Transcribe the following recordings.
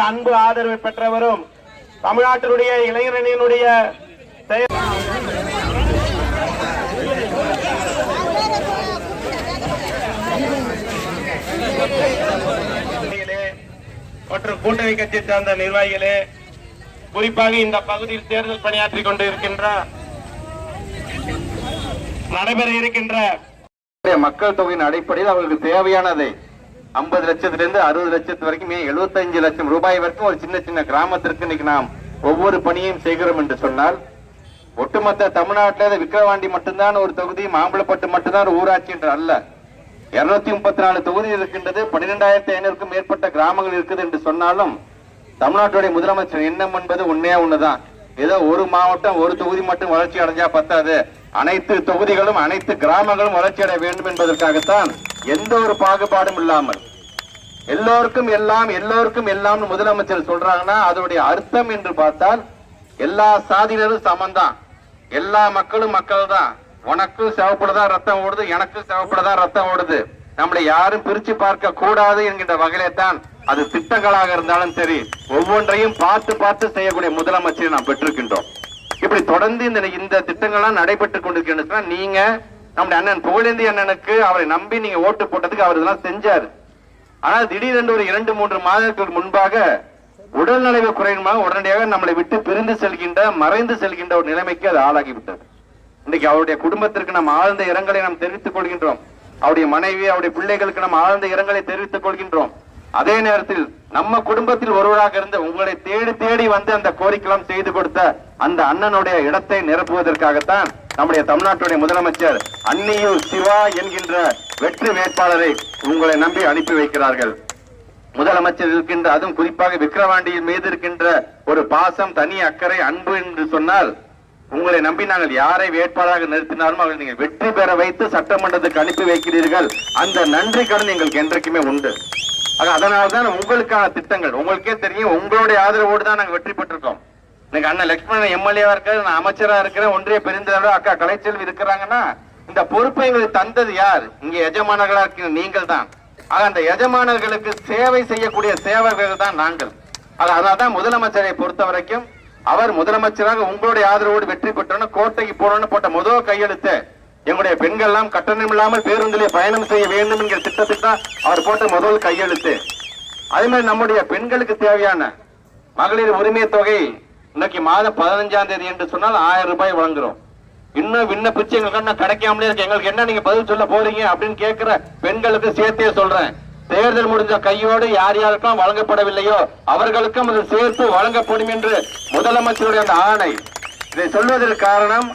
அன்பு ஆதரவு பெற்றவரும் தமிழ்நாட்டினுடைய இளைஞரணியினுடைய மற்றும் கூட்டணி கட்சியை சார்ந்த நிர்வாகிகளே, குறிப்பாக இந்த பகுதியில் தேர்தல் பணியாற்றிக் கொண்டு இருக்கின்ற நடைபெற இருக்கின்ற மக்கள் தொகையின் அடிப்படையில் அவர்களுக்கு தேவையானதை 50 லட்சத்திலிருந்து 60 லட்சத்து வரைக்கும் 75 லட்சம் ரூபாய் வரைக்கும் ஒரு சின்ன சின்ன கிராமத்திற்கு இன்னைக்கு நாம் ஒவ்வொரு பணியையும் செய்கிறோம் என்று சொன்னால், ஒட்டுமொத்த தமிழ்நாட்டில் விக்கிரவாண்டி மட்டும்தான் ஒரு தொகுதி, மாம்பழப்பட்டு மட்டும்தான் ஒரு ஊராட்சி என்று அல்ல. 234 தொகுதி இருக்கின்றது. 12,500க்கும் மேற்பட்ட கிராமங்கள் இருக்குது என்று சொன்னாலும் தமிழ்நாட்டுடைய முதலமைச்சர் எண்ணம் என்பது உண்மையா ஒண்ணுதான். ஏதோ ஒரு மாவட்டம் ஒரு தொகுதி மட்டும் வளர்ச்சி அடைஞ்சா பத்தாது, அனைத்து தொகுதிகளும் அனைத்து கிராமங்களும் வளர்ச்சி அடைய வேண்டும் என்பதற்காகத்தான் எந்த ஒரு பாகுபாடும் இல்லாமல் எல்லோருக்கும் எல்லாம் எல்லோருக்கும் எல்லாம் முதலமைச்சர் சொல்றாங்கன்னா அதனுடைய அர்த்தம் என்று பார்த்தால் எல்லா சாதியினரும் சமந்தான், எல்லா மக்களும் மக்கள் தான். உனக்கு சிவப்படதான் ரத்தம் ஓடுது, எனக்கு சிவப்படதான் ரத்தம் ஓடுது, நம்மளை யாரும் பிரிச்சு பார்க்க கூடாது என்கின்ற வகையிலே தான் அது திட்டங்களாக இருந்தாலும் சரி ஒவ்வொன்றையும் பார்த்து பார்த்து செய்யக்கூடிய முதலமைச்சரை நாம் பெற்றிருக்கின்றோம். இப்படி தொடர்ந்து இந்த திட்டங்கள்லாம் நடைபெற்றுக் கொண்டிருக்கின்றன. நீங்க நம்முடைய அண்ணன் புகழேந்தி அண்ணனுக்கு அவரை நம்பி நீங்க ஓட்டு போட்டதுக்கு அவர் இதெல்லாம் செஞ்சாரு. ஆனால் திடீரென்று ஒரு 2-3 மாதங்களுக்கு முன்பாக உடல்நலவு குறைவாக உடனடியாக நம்மளை விட்டு பிரிந்து செல்கின்ற மறைந்து செல்கின்ற ஒரு நிலைமைக்கு அது ஆளாகிவிட்டது. இன்னைக்கு அவருடைய குடும்பத்திற்கு நாம் ஆழ்ந்த இரங்கலை நாம் தெரிவித்துக் கொள்கின்றோம். அவருடைய மனைவி அவருடைய பிள்ளைகளுக்கு நாம் ஆழ்ந்த இரங்கலை தெரிவித்துக் கொள்கின்றோம். அதே நேரத்தில் நம்ம குடும்பத்தில் ஒருவராக இருந்து உங்களை தேடி தேடி வந்து அந்த கோரிக்கைலாம் செய்து கொடுத்த அந்த அண்ணனுடைய இடத்தை நிரப்புவதற்காகத்தான் நம்முடைய தமிழ்நாட்டுடைய முதலமைச்சர் அன்னியூர் சிவா என்கின்ற வெற்றி வேட்பாளரை உங்களை நம்பி அனுப்பி வைக்கிறார்கள். முதலமைச்சர் இருக்கின்ற, அதுவும் குறிப்பாக விக்கிரவாண்டியின் மீது இருக்கின்ற ஒரு பாசம், தனி அக்கறை, அன்பு என்று சொன்னால் உங்களை நம்பி நாங்கள் யாரை வேட்பாளராக நிறுத்தினாலும் அவர்கள் நீங்கள் வெற்றி பெற வைத்து சட்டமன்றத்துக்கு அனுப்பி வைக்கிறீர்கள். அந்த நன்றி கடன் எங்களுக்கு என்றைக்குமே உண்டு. அதனால்தான் உங்களுக்கான திட்டங்கள் உங்களுக்கே தெரியும். உங்களுடைய ஆதரவோடு தான் நாங்கள் வெற்றி பெற்றிருக்கோம். இன்னைக்கு அண்ணன் லட்சுமணன் எம்எல்ஏவா இருக்கிற, நான் அமைச்சரா இருக்கிறேன், ஒன்றிய பெருந்தலைவர் அக்கா கலைச்செல்வி இருக்கிறாங்கன்னா இந்த பொறுப்பை எங்களுக்கு தந்தது யார்? இங்க எஜமானர்களா இருக்கிற நீங்கள் தான். அந்த எஜமானர்களுக்கு சேவை செய்யக்கூடிய சேவகர்கள் தான் நாங்கள். அதனால்தான் முதலமைச்சரை பொறுத்த வரைக்கும் அவர் முதலமைச்சராக உங்களுடைய ஆதரவோடு வெற்றி பெற்றோன்னு கோட்டைக்கு போறோம்னு போட்ட முதல் கையெழுத்து எங்களுடைய பெண்கள் எல்லாம் கட்டணம் இல்லாமல் பேருந்திலே பயணம் செய்ய வேண்டும் என்கிற திட்டத்துக்கு தான் அவர் போட்ட முதல் கையெழுத்து. அதே மாதிரி நம்முடைய பெண்களுக்கு தேவையான மகளிர் உரிமை தொகை இன்னைக்கு மாதம் 15ஆம் தேதி என்று சொன்னால் 1000 ரூபாய் வழங்குறோம். இன்னும் விண்ணப்பிச்சு எங்களுக்கு கிடைக்காமலே இருக்கு, எங்களுக்கு என்ன நீங்க பதில் சொல்ல போறீங்க அப்படின்னு கேட்கிற பெண்களுக்கு சேர்த்தே சொல்றேன். தேர்தல் முடிஞ்ச கையோடு யார் யாருக்கும் வழங்கப்படவில்லையோ அவர்களுக்கும் அது சேர்த்து வழங்கப்படும் என்று முதலமைச்சருடைய அந்த ஆணை. இதை சொல்வதற்கு காரணம்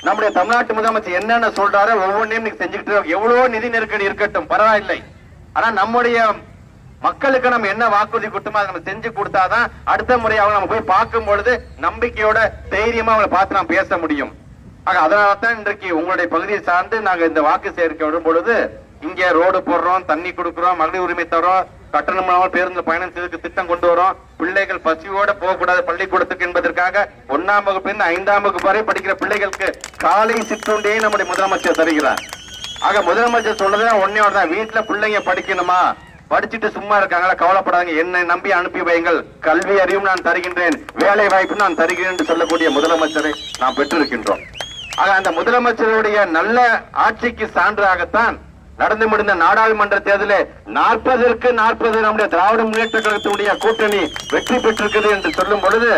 நம்முடைய தமிழ்நாட்டு முதலமைச்சர் என்னென்ன சொல்றாரு ஒவ்வொன்றையும் நீங்க செஞ்சுக்கிட்டு, எவ்வளவு நிதி நெருக்கடி இருக்கட்டும் பரவாயில்லை, ஆனா நம்முடைய மக்களுக்கு நம்ம என்ன வாக்குறுதி கொடுத்தோமோ அதை நம்ம செஞ்சு கொடுத்தாதான் அடுத்த முறை அவங்க நம்ம போய் பார்க்கும் பொழுது நம்பிக்கையோட தைரியமா அவங்களை பார்த்து நாம் பேச முடியும். அதனாலதான் இன்றைக்கு உங்களுடைய பகுதியை சார்ந்து நாங்க இந்த வாக்கு சேர்க்க வரும் பொழுது இங்க ரோடு போடுறோம், தண்ணி கொடுக்கிறோம், மகளிர் உரிமை தரோம், கட்டணம் பேருந்து பயணம் செய்வதற்கு திட்டம் கொண்டு வரோம். பிள்ளைகள் பசியோட போகக்கூடாது பள்ளிக்கூடத்துக்கு என்பதற்காக 1ஆம் வகுப்பிலிருந்து 5ஆம் வகுப்பு வரை படிக்கிற பிள்ளைகளுக்கு காலை சிற்றுண்டியை நம்முடைய முதலமைச்சர் தருகிறார். முதலமைச்சர் சொல்றதே ஒன்னே தான், வீட்டுல பிள்ளைங்க படிக்கணுமா, படிச்சுட்டு சும்மா இருக்காங்களா, கவலைப்படாங்க, என்னை நம்பி அனுப்பி வையுங்கள், கல்வி அறிவும் நான் தருகின்றேன், வேலை வாய்ப்பு நான் தருகிறேன் என்று சொல்லக்கூடிய முதலமைச்சரை நாம் பெற்றிருக்கின்றோம். அந்த முதலமைச்சருடைய நல்ல ஆட்சிக்கு சான்றாகத்தான் நடந்து முடிந்த நாடாளுமன்ற தேர்தலில் 40ற்கு 40 நம்முடைய திராவிட முன்னேற்ற கழகத்தினுடைய கூட்டணி வெற்றி பெற்றிருக்கிறது என்று சொல்லும் பொழுது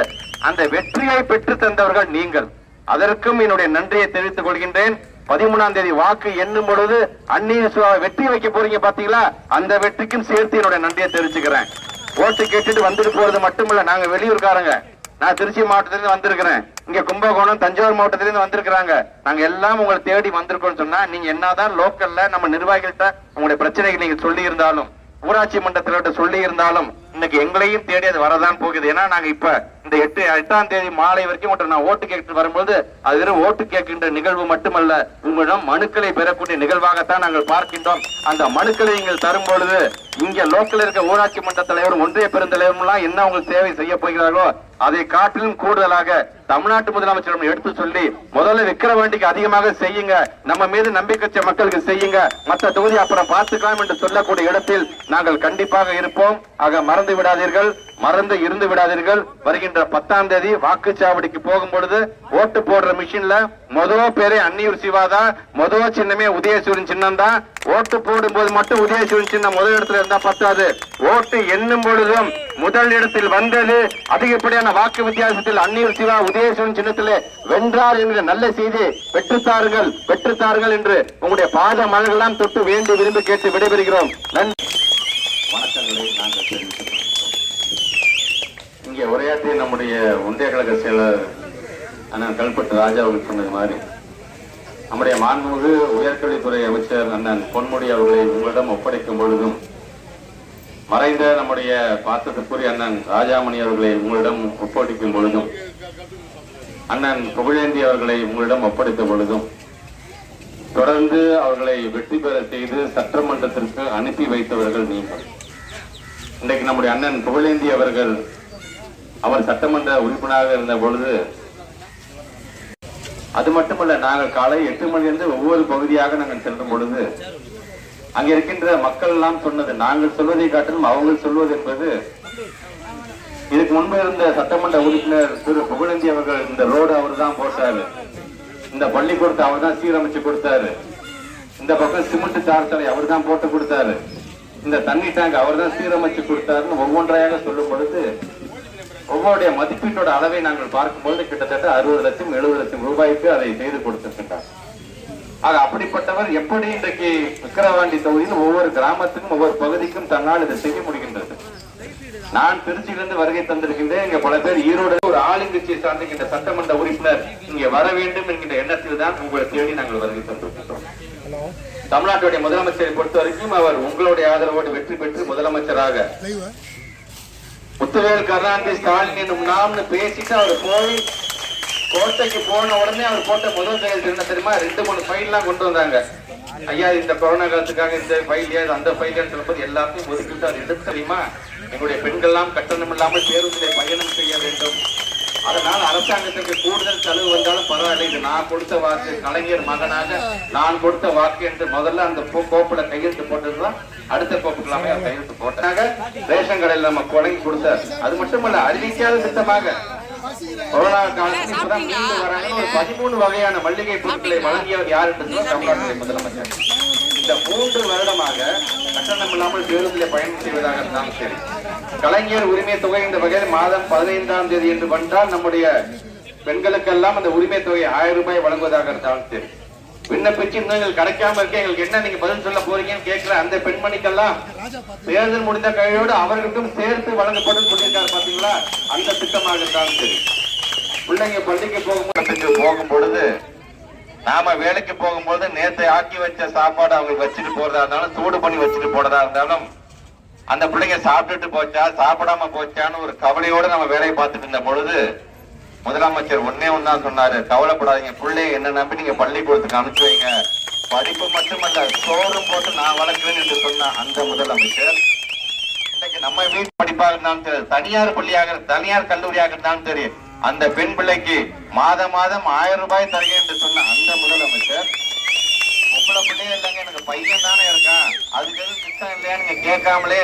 அந்த வெற்றியை பெற்று தந்தவர்கள் நீங்கள். அதற்கும் என்னுடைய நன்றியை தெரிவித்துக் கொள்கின்றேன். 13ஆம் தேதி வாக்கு எண்ணும் பொழுது அந்நிய வெற்றி வைக்க போறீங்க பாத்தீங்களா, அந்த வெற்றிக்கும் சேர்த்து என்னுடைய நன்றியை தெரிவிச்சுக்கிறேன். ஓட்டு கேட்டுட்டு வந்துட்டு போறது மட்டுமல்ல, நாங்க வெளியூர்காரங்க, நான் திருச்சி மாவட்டத்திலிருந்து வந்திருக்கிறேன், இங்க கும்பகோணம் தஞ்சாவூர் மாவட்டத்திலிருந்து வந்திருக்கிறாங்க, நாங்க எல்லாம் உங்களை தேடி வந்திருக்கோம்னு சொன்னா நீங்க என்னதான் லோக்கல்ல நம்ம நிர்வாகிகள்கிட்ட உங்களுடைய பிரச்சனைகள் நீங்க சொல்லி இருந்தாலும், ஊராட்சி மன்றத்தில சொல்லி இருந்தாலும் இன்னைக்கு எங்களையும் தேடி அது வரதான் போகுது. ஏன்னா நாங்க இப்ப இந்த 8ஆம் தேதி மாலை வரைக்கும் நான் ஓட்டு கேட்டு வரும்போது அது வெறும் ஓட்டு கேட்கின்ற நிகழ்வு மட்டுமல்ல, உங்களிடம் மனுக்களை பெறக்கூடிய நிகழ்வாகத்தான் நாங்கள் பார்க்கின்றோம். அந்த மனுக்களை நீங்கள் தரும் பொழுது இங்க லோக்கல் இருக்க ஊராட்சி மன்ற தலைவர், ஒன்றிய பெருந்தலைவரும் என்ன உங்களுக்கு சேவை செய்ய போகிறார்களோ அதை காட்டிலும் கூடுதலாக தமிழ்நாட்டு முதலமைச்சரிடம் எடுத்து சொல்லி முதல்ல விக்கிரவாண்டிக்கு அதிகமாக செய்யுங்க, நம்ம மீது நம்பிக்கை மக்களுக்கு செய்யுங்க, மற்ற தொகுதி அப்புறம் பார்த்துக்கலாம் என்று சொல்லக்கூடிய இடத்தில் நாங்கள் கண்டிப்பாக இருப்போம். மறந்து விடாதீர்கள். மறந்து இருந்து விடாதீர்கள். வருகின்ற 10ஆம் தேதி வாக்குச்சாவடிக்கு போகும் பொழுது ஓட்டு போடுற மிஷின்ல முதல் பேரே அன்னியூர் சிவாதான், முதல் சின்னமே உதயசூரியன் சின்னம் தான். ஓட்டு போடும் போது மட்டும் உதயசூரியன் சின்னம் முதல் இடத்துல இருந்தா பத்தாது, ஓட்டு எண்ணும் பொழுதும் முதல் இடத்தில் வந்தது அதிகப்படியான வாக்கு வித்தியாசத்தில் அன்னியூர் சிவா உதயசூரியன் சின்னத்திலே வென்றார் என்கிற நல்ல செய்தி பெற்றுத்தார்கள் என்று உங்களுடைய பாத மலர்களெல்லாம் தொட்டு வேண்டி விரும்பி கேட்டு விடைபெறுகிறோம். நன்றி. வணக்கங்களை நாங்கள் தெரிவிக்கிறோம். இங்கே உரையாற்றிய நம்முடைய ஒன்றிய கழக செயலர் அண்ணன் கல்பட்டு ராஜா அவர்கள் சொன்னது மாதிரி நம்முடைய மாண்புமிகு உயர்கல்வித்துறை அமைச்சர் அண்ணன் பொன்முடி அவர்களை உங்களிடம் ஒப்படைக்கும் பொழுதும், மறைந்த நம்முடைய பாசத்துக்குரிய அண்ணன் ராஜாமணி அவர்களை உங்களிடம் ஒப்படைக்கும் பொழுதும், அண்ணன் புகழேந்தி அவர்களை உங்களிடம் ஒப்படைத்த பொழுதும், தொடர்ந்து அவர்களை வெற்றி பெற செய்து சட்டமன்றத்திற்கு அனுப்பி வைத்தவர்கள் நீங்கள். இன்றைக்கு நம்முடைய அண்ணன் புகழேந்தி அவர்கள் அவர் சட்டமன்ற உறுப்பினராக இருந்த பொழுது, அது மட்டுமல்ல, நாங்கள் காலை 8 மணியிலிருந்து ஒவ்வொரு பகுதியாக நாங்கள் செல்லும் பொழுது அங்க இருக்கின்ற மக்கள் எல்லாம் சொன்னது, நாங்கள் சொல்வதை காட்டிலும் அவங்க சொல்வது என்பது, இதுக்கு முன்பு இருந்த சட்டமன்ற உறுப்பினர் திரு புகழேந்தி அவர்கள் இந்த ரோடு அவர் தான் போட்டாரு, இந்த பள்ளிக்கூடத்தை அவர் தான் சீரமைச்சு கொடுத்தாரு, இந்த பக்கம் சிமெண்ட் தார் சாலை அவர் தான் போட்டு கொடுத்தாரு, இந்த தண்ணி டேங்க் அவர் தான் சீரமைச்சு கொடுத்தாருன்னு ஒவ்வொன்றையாக சொல்லும் பொழுது ஒவ்வொருடைய மதிப்பீட்டோட அளவை நாங்கள் பார்க்கும்போது கிட்டத்தட்ட 60 லட்சம் 70 லட்சம் ரூபாய்க்கு அதை செய்து கொடுத்திருக்கின்றார். ஆக அப்படிப்பட்டவர் எப்படி இன்றைக்கு விக்கிரவாண்டி தொகுதியில் ஒவ்வொரு கிராமத்துக்கும் ஒவ்வொரு பகுதிக்கும் தன்னால் இதை செய்ய முடிகின்றது? நான் திருச்சியிலிருந்து வருகை தந்திருக்கின்றேன். இங்க பல பேர் ஈரோடு ஒரு ஆளுங்கட்சியை சார்ந்திருக்கின்ற சட்டமன்ற உறுப்பினர் இங்கே வர வேண்டும் என்கின்ற எண்ணத்தில் தான் உங்களை தேடி நாங்கள் வருகை தந்திருக்கின்றோம். தமிழ்நாட்டுடைய முதலமைச்சரை பொறுத்த வரைக்கும் அவர் உங்களுடைய ஆதரவோடு வெற்றி பெற்று முதலமைச்சராக முத்துவேல் கருணாநிதி ஸ்டாலின் என்னும் நாம்னு பேசிட்டு அவர் போய் கோட்டைக்கு போன உடனே அவர் போட்ட முதல் செயல் என்ன தெரியுமா? 2-3 ஃபைல்லாம் கொண்டு வந்தாங்க. ஐயா, இந்த கொரோனா காலத்துக்காக இந்த ஃபைல் அந்த ஃபைல் சொல்லும்போது எல்லாத்தையும் ஒதுக்கிட்டு அவர் எடுத்து தெரியுமா, எங்களுடைய பெண்கள் எல்லாம் கட்டணம் இல்லாமல் பேருந்திலே பயணம் செய்ய வேண்டும், அதனால் அரசாங்கத்துக்கு கூடுதல் செலவு வந்தாலும் பரவாயில்லை, இது நான் கொடுத்த வாக்கு, கலைஞர் மகனாக நான் கொடுத்த வாக்கு என்று முதல்ல அந்த கோப்புல கையெழுத்து போட்டுதான் அடுத்த கோப்புக்கெல்லாமே கையெழுத்து போட்டாங்க. ரேஷன் கடையில் நம்ம கொடங்கி கொடுத்தார். அது மட்டுமல்ல, அறிவிக்காத திட்டமாக கொரோனா காலத்தில் மீண்டு வராங்க ஒரு 13 வகையான மல்லிகை பொருட்களை வழங்கியவர் யார் என்று தமிழ்நாட்டுடைய முதலமைச்சர். இந்த 3 வருடமாக கட்டணம் இல்லாமல் பேருந்திலே பயணம் செய்வதாக இருந்தாலும் சரி, கலைஞர் உரிமை தொகை இந்த வகையில் மாதம் 15ஆம் தேதி என்று வந்தால் நம்முடைய பெண்களுக்கெல்லாம் அந்த உரிமை தொகை 1000 ரூபாய் வழங்குவதாக இருந்தாலும் சரி, விண்ணப்பிச்சு இன்னும் கிடைக்காம இருக்க எங்களுக்கு என்ன நீங்க பதில் சொல்ல போறீங்கன்னு கேட்கிற அந்த பெண்மணிக்கெல்லாம் தேர்தல் முடிந்த கையோடு அவர்களுக்கும் சேர்த்து வழங்கப்படும் சொல்லியிருக்காரு. பாத்தீங்களா? அந்த திட்டமாக இருந்தாலும் சரி, பிள்ளைங்க பள்ளிக்கு போகும் பொழுது நாம வேலைக்கு போகும்போது நேற்று ஆக்கி வச்ச சாப்பாடு அவங்க வச்சுட்டு போறதா இருந்தாலும், சூடு பண்ணி வச்சுட்டு போறதா இருந்தாலும், அந்த பிள்ளைங்க சாப்பிட்டுட்டு போச்சா சாப்பிடாம போச்சான்னு ஒரு கவலையோடு நம்ம வேலையை பார்த்துட்டு இருந்த பொழுது முதலமைச்சர் ஒன்னே ஒன்னா சொன்னாரு, கவலைப்படாதீங்க, பிள்ளைய என்ன நம்பி நீங்க பள்ளிக்கூடத்துக்கு அனுப்பிச்சு வைங்க, படிப்பு மட்டுமல்ல சோறும் போட்டு நான் வளர்க்கிறேன் என்று சொன்ன அந்த முதலமைச்சர் இன்னைக்கு நம்ம வீட்டு படிப்பாக இருந்தாலும் சரி, தனியார் கல்லூரியாக இருந்தாலும் சரி, அந்த பெண் பிள்ளைக்கு மாதம் 1000 ரூபாய் தருகிறேன் என்று சொன்ன அந்த முதலமைச்சர், உங்களை பிள்ளைய இல்லைங்க எனக்கு பையன் தானே இருக்கான், அதுக்கு எதுவும் திட்டம் இல்லையா நீங்க கேட்காமலே,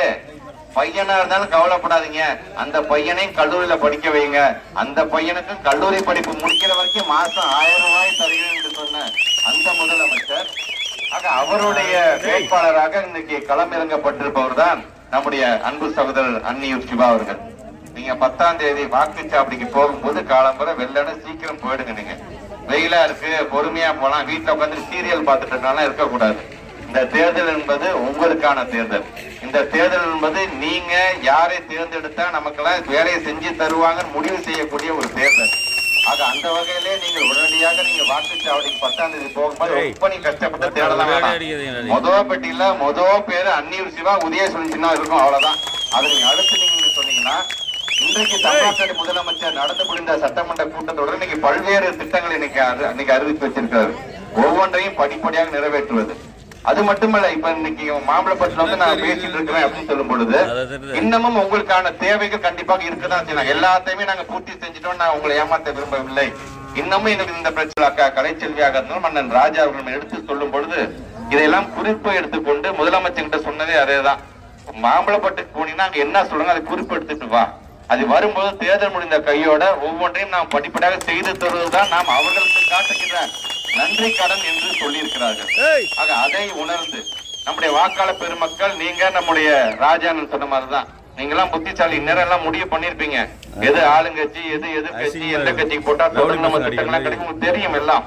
பையனா இருந்தாலும் கவலைப்படாதீங்க, அந்த பையனையும் கல்லூரியில படிக்க வைங்க, அந்த பையனுக்கும் கல்லூரி படிப்பு முடிக்கிற வரைக்கும் மாசம் 1000 ரூபாய் தருகிறேன் என்று சொன்ன அந்த முதலமைச்சர், ஆக அவருடைய வேட்பாளராக இன்னைக்கு களமிறங்கப்பட்டிருப்பவர் தான் நம்முடைய அன்பு சகோதரர் அன்னியூர் சிவா அவர்கள். நீங்க 10ஆம் தேதி வாக்குச்சாவடிக்கு போகும்போது காலம்பரை வெள்ளன சீக்கிரம் போயிடுங்க. நீங்க வெயிலா இருக்கு, பொறுமையா போலாம், வீட்டுல உட்காந்து சீரியல் பார்த்துட்டு இருக்கக்கூடாது. இந்த தேர்தல் என்பது உங்களுக்கான தேர்தல். இந்த தேர்தல் என்பது நீங்க யாரை தேர்ந்தெடுத்தா நமக்கெல்லாம் வேலையை செஞ்சு தருவாங்க முடிவு செய்யக்கூடிய ஒரு தேர்தல். ஆக அந்த வகையிலே நீங்கள் உடனடியாக நீங்க வாக்குச்சாவடிக்கு 10ஆம் தேதி போகும்போது பண்ணி கஷ்டப்பட்டு தேடலாம் வேண்டாம். முதல் பெட்டியில முதல் பேரு அன்னியூர் சிவா உதயசூரியன் சின்னம் இருக்கும், அவ்வளவுதான். அதை நீங்க அடுத்து நீங்க சொன்னீங்கன்னா, இன்றைக்கு தமிழ்நாட்டு முதலமைச்சர் நடந்து முடிந்த சட்டமன்ற கூட்டத்தொடர் இன்னைக்கு பல்வேறு திட்டங்களை இன்னைக்கு அறிவித்து வச்சிருக்காரு. ஒவ்வொன்றையும் படிப்படியாக நிறைவேற்றுவது. அது மட்டுமல்ல, இப்ப இன்னைக்கு மாம்பழப்பட்டில வந்து நான் பேசிட்டு இருக்கிறேன் அப்படின்னு சொல்லும் பொழுது இன்னமும் உங்களுக்கான தேவைகள் கண்டிப்பாக இருக்குதான் செய்யலாம். எல்லாத்தையுமே நாங்க பூர்த்தி செஞ்சுட்டோம், நான் உங்களை ஏமாத்த விரும்பவில்லை. இன்னமும் எனக்கு இந்த பிரச்சனை கலைச்செல்வியாக இருந்தாலும் மன்னன் ராஜா அவர்கள் எடுத்து சொல்லும் பொழுது இதையெல்லாம் குறிப்பு எடுத்துக்கொண்டு முதலமைச்சர் கிட்ட சொன்னதே அதேதான். மாம்பழப்பட்டுக்கு போனீங்கன்னா அங்க என்ன சொல்றாங்க அதை குறிப்பு எடுத்துட்டு வா, அது வரும்போது தேர்தல் முடிந்த கையோட ஒவ்வொன்றையும் நாம் படிப்படியாக செய்து தருவதுதான் நாம் அவர்களுக்கு காட்டுகின்ற நன்றி கடன் என்று சொல்லி இருக்கிறார்கள். ஆக அதை உணர்ந்து நம்முடைய வாக்காளர் பெருமக்கள், நீங்க நம்முடைய ராஜான்னு சொன்ன மாதிரிதான், நீங்க எல்லாம் புத்திசாலி, நேரம் எல்லாம் முடிவு பண்ணிருப்பீங்க எது ஆளுங்கட்சி எது எதிர்கட்சி, எந்த கட்சிக்கு போட்டா தொடர்ந்து நம்ம திட்டங்கள்லாம் கிடைக்கும் உங்களுக்கு தெரியும் எல்லாம்.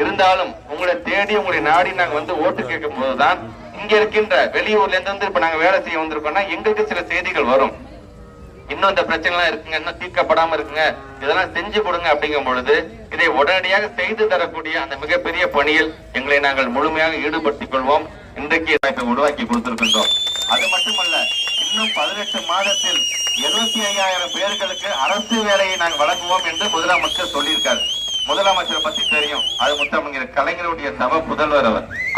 இருந்தாலும் உங்களை தேடி உங்களை நாடி நாங்க வந்து ஓட்டு கேட்கும் போதுதான் இங்க இருக்கின்ற வெளியூர்ல இருந்து இப்ப நாங்க வேலை செய்ய வந்திருக்கோம்னா எங்களுக்கு சில செய்திகள் வரும். இன்னும் இந்த பிரச்சனை எல்லாம் இருக்குங்க, இன்னும் தீர்க்கப்படாம இருக்குங்க, இதெல்லாம் செஞ்சு கொடுங்க அப்படிங்கும் பொழுது இதை உடனடியாக செய்து தரக்கூடிய அந்த மிகப்பெரிய பணியில் எங்களை நாங்கள் முழுமையாக ஈடுபடுத்திக் கொள்வோம். இன்றைக்கு உருவாக்கி கொடுத்திருக்கின்றோம். அது மட்டுமல்ல, இன்னும் 18 மாதத்தில் 75,000 பேர்களுக்கு அரசு வேலையை நாங்கள் வழங்குவோம் என்று முதலமைச்சர் சொல்லியிருக்காரு. முதலமைச்சரை பத்தி தெரியும், அது முத்தமிழர் கலைஞருடைய தவ புதல்வர்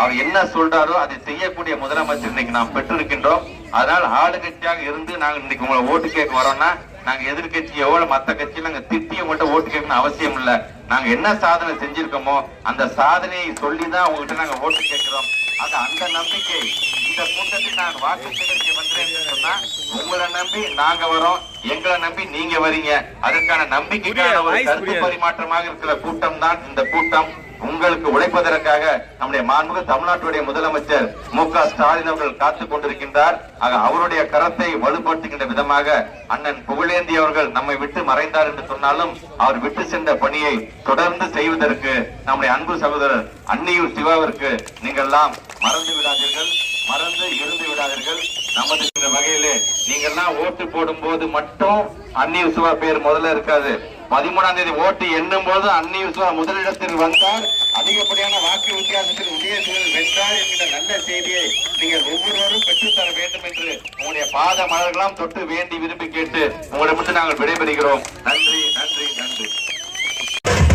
அவர் என்ன சொல்றாரோ அதை செய்யக்கூடிய முதலமைச்சர் இன்னைக்கு நாம் பெற்றிருக்கின்றோம். அதனால் ஆளுங்கட்சியாக இருந்து நாங்க இன்னைக்கு உங்களை ஓட்டு கேட்க வரோம்னா நாங்க எதிர்கட்சி எவ்வளவு மத்த கட்சியில நாங்க திட்டி உங்கள்கிட்ட ஓட்டு கேட்கணும் அவசியம் இல்ல. நாங்க என்ன சாதனை செஞ்சிருக்கோமோ அந்த சாதனையை சொல்லிதான் உங்ககிட்ட நாங்க ஓட்டு கேட்கிறோம். ஆக அந்த நம்பிக்கை இந்த கூட்டத்தில் நான் வாக்கு சேகரிக்க வந்தேன் சொன்னா உங்களை நம்பி நாங்க வரோம், எங்களை நம்பி நீங்க வரீங்க. அதற்கான நம்பிக்கைக்கான ஒரு கருத்து பரிமாற்றமாக இருக்கிற கூட்டம் தான் இந்த கூட்டம். உங்களுக்கு உழைப்பதற்காக நம்முடைய மாண்புமிகு தமிழ்நாட்டுடைய முதலமைச்சர் மு.க. ஸ்டாலின் அவர்கள் காத்துக் கொண்டிருக்கின்றார். ஆக அவருடைய கரத்தை வலுப்படுத்துகின்ற விதமாக அண்ணன் புகழேந்தி அவர்கள் நம்மை விட்டு மறைந்தார் என்று சொன்னாலும் அவர் விட்டு சென்ற பணியை தொடர்ந்து செய்வதற்கு நம்முடைய அன்பு சகோதரர் அன்னியூர் சிவாவிற்கு நீங்கள் எல்லாம் மறந்து விடாதீர்கள், மறந்து இருந்து விடாதீர்கள். நமது வகையிலே நீங்கள்லாம் ஓட்டு போடும் போது மட்டும் அன்னியூர் சிவா பேர் முதல்ல இருக்காது. 13ஆம் தேதி ஓட்டு எண்ணும் போது அன்னியூர் சிவா முதலிடத்தில் வந்தார், அதிகப்படியான வாக்கு வித்தியாசத்தில் உதயசூழல் வென்றார் என்கிற நல்ல செய்தியை நீங்கள் ஒவ்வொருவரும் பெற்றுத்தர வேண்டும் என்று உங்களுடைய பாத மலர்களாம் தொட்டு வேண்டி விரும்பி கேட்டு உங்களை விட்டு நாங்கள் விடைபெறுகிறோம். நன்றி நன்றி நன்றி.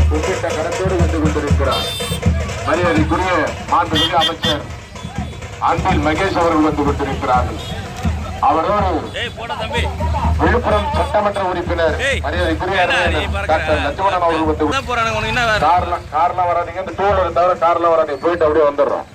குறிப்பிட்ட கருத்தோடு வந்து கொண்டிருக்கிறார் மரியாதைக்குரிய மாண்புமிகு அமைச்சர் அன்பில் மகேஷ் அவர்கள் வந்து கொண்டிருக்கிறார்கள். அவரோடு விழுப்புரம் சட்டமன்ற உறுப்பினர் மரியாதைக்குரிய டாக்டர் லட்சுமணன் அவர்கள் வந்து கார்லாம் வராதீங்க, இந்த டூ வீலர் தவிர கார்லாம் வராதீங்க, போயிட்டு அப்படியே வந்துடுறோம்.